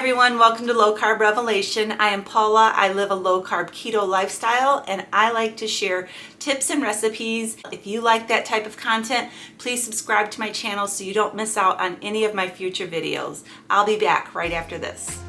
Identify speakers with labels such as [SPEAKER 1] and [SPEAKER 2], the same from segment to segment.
[SPEAKER 1] everyone, welcome to Low Carb Revelation. I am Paula. I live a low carb keto lifestyle and I like to share tips and recipes. If you like that type of content, please subscribe to my channel so you don't miss out on any of my future videos. I'll be back right after this.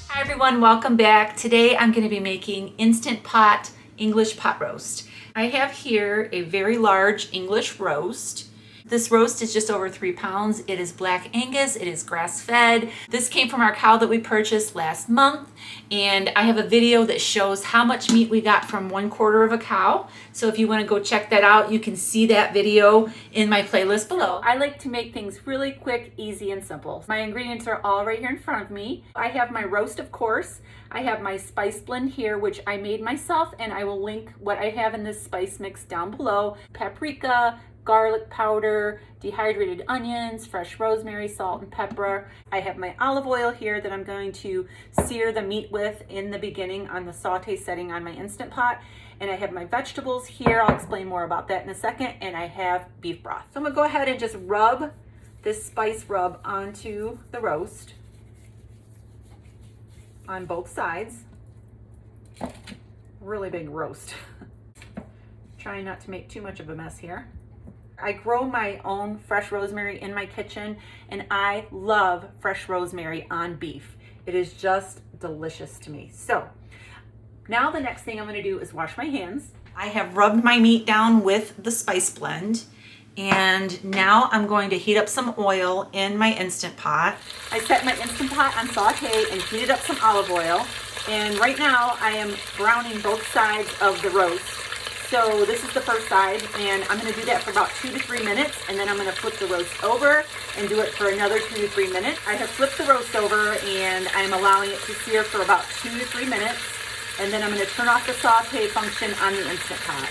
[SPEAKER 1] Hi everyone, welcome back. Today I'm going to be making Instant Pot English pot roast. I have here a very large English roast. This roast is just over 3 pounds. It is Black Angus, it is grass fed. This came from our cow that we purchased last month, and I have a video that shows how much meat we got from 1/4 of a cow. So if you want to go check that out, you can see that video in my playlist below. I like to make things really quick, easy, and simple. My ingredients are all right here in front of me. I have my roast, of course. I have my spice blend here, which I made myself, and I will link what I have in this spice mix down below. Paprika, garlic powder, dehydrated onions, fresh rosemary, salt, and pepper. I have my olive oil here that I'm going to sear the meat with in the beginning on the saute setting on my Instant Pot. And I have my vegetables here. I'll explain more about that in a second. And I have beef broth. So I'm gonna go ahead and just rub this spice rub onto the roast on both sides. Really big roast. Trying not to make too much of a mess here. I grow my own fresh rosemary in my kitchen, and I love fresh rosemary on beef. It is just delicious to me. So now the next thing I'm going to do is wash my hands. I have rubbed my meat down with the spice blend, and now I'm going to heat up some oil in my Instant Pot. I set my Instant Pot on saute and heated up some olive oil, and right now I am browning both sides of the roast. So this is the first side, and I'm going to do that for about 2 to 3 minutes, and then I'm going to flip the roast over and do it for another 2 to 3 minutes. I have flipped the roast over, and I'm allowing it to sear for about 2 to 3 minutes, and then I'm going to turn off the saute function on the Instant Pot.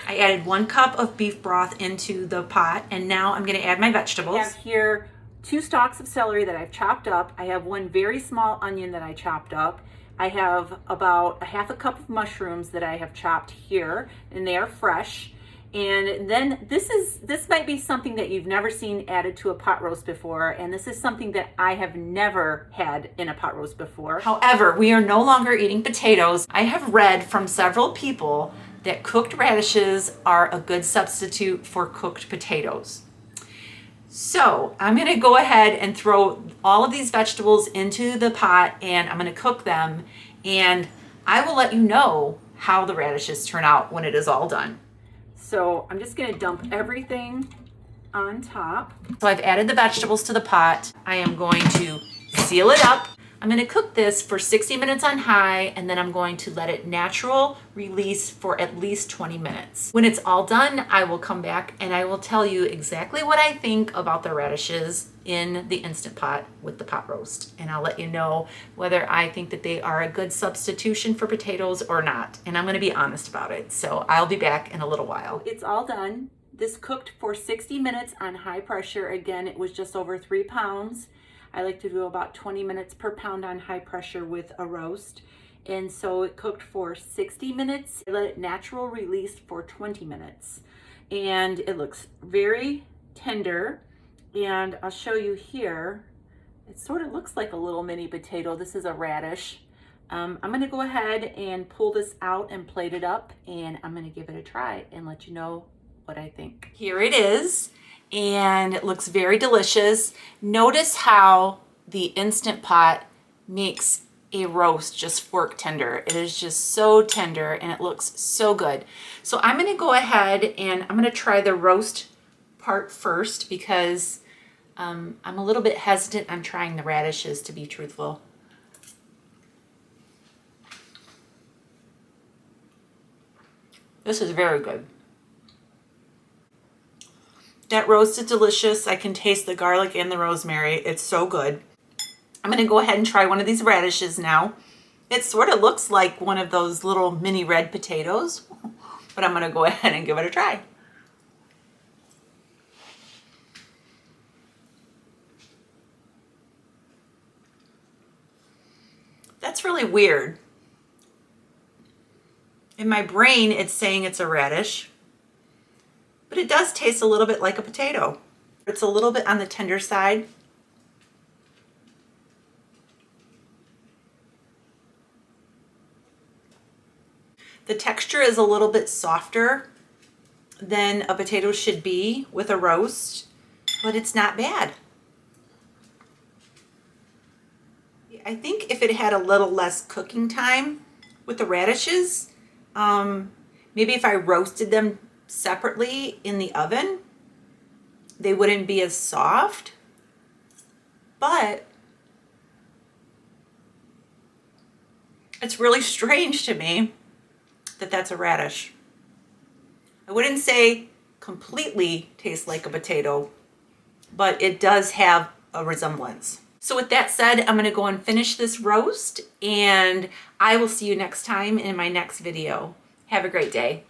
[SPEAKER 1] I added 1 cup of beef broth into the pot, and now I'm going to add my vegetables. I have here 2 stalks of celery that I've chopped up. I have 1 very small onion that I chopped up. I have about a 1/2 cup of mushrooms that I have chopped here, and they are fresh. And then this might be something that you've never seen added to a pot roast before, and this is something that I have never had in a pot roast before. However, we are no longer eating potatoes. I have read from several people that cooked radishes are a good substitute for cooked potatoes. So I'm going to go ahead and throw all of these vegetables into the pot, and I'm going to cook them, and I will let you know how the radishes turn out when it is all done. So I'm just going to dump everything on top. So I've added the vegetables to the pot. I am going to seal it up. I'm going to cook this for 60 minutes on high, and then I'm going to let it natural release for at least 20 minutes. When it's all done, I will come back and I will tell you exactly what I think about the radishes in the Instant Pot with the pot roast. And I'll let you know whether I think that they are a good substitution for potatoes or not. And I'm going to be honest about it. So I'll be back in a little while. It's all done. This cooked for 60 minutes on high pressure. Again, it was just over 3 pounds. I like to do about 20 minutes per pound on high pressure with a roast. And so it cooked for 60 minutes. I let it natural release for 20 minutes. And it looks very tender. And I'll show you here. It sort of looks like a little mini potato. This is a radish. I'm going to go ahead and pull this out and plate it up. And I'm going to give it a try and let you know what I think. Here it is. And it looks very delicious. Notice how the Instant Pot makes a roast just fork tender. It is just so tender and it looks so good. So I'm going to go ahead and I'm going to try the roast part first because I'm a little bit hesitant on trying the radishes, to be truthful. This is very good. That roast is delicious. I can taste the garlic and the rosemary. It's so good. I'm going to go ahead and try one of these radishes now. It sort of looks like one of those little mini red potatoes, but I'm going to go ahead and give it a try. That's really weird. In my brain, it's saying it's a radish, but it does taste a little bit like a potato. It's a little bit on the tender side. The texture is a little bit softer than a potato should be with a roast, but it's not bad. I think if it had a little less cooking time with the radishes, maybe if I roasted them separately in the oven, they wouldn't be as soft. But it's really strange to me that that's a radish. I wouldn't say completely tastes like a potato, but it does have a resemblance. So with that said, I'm going to go and finish this roast, and I will see you next time in my next video. Have a great day.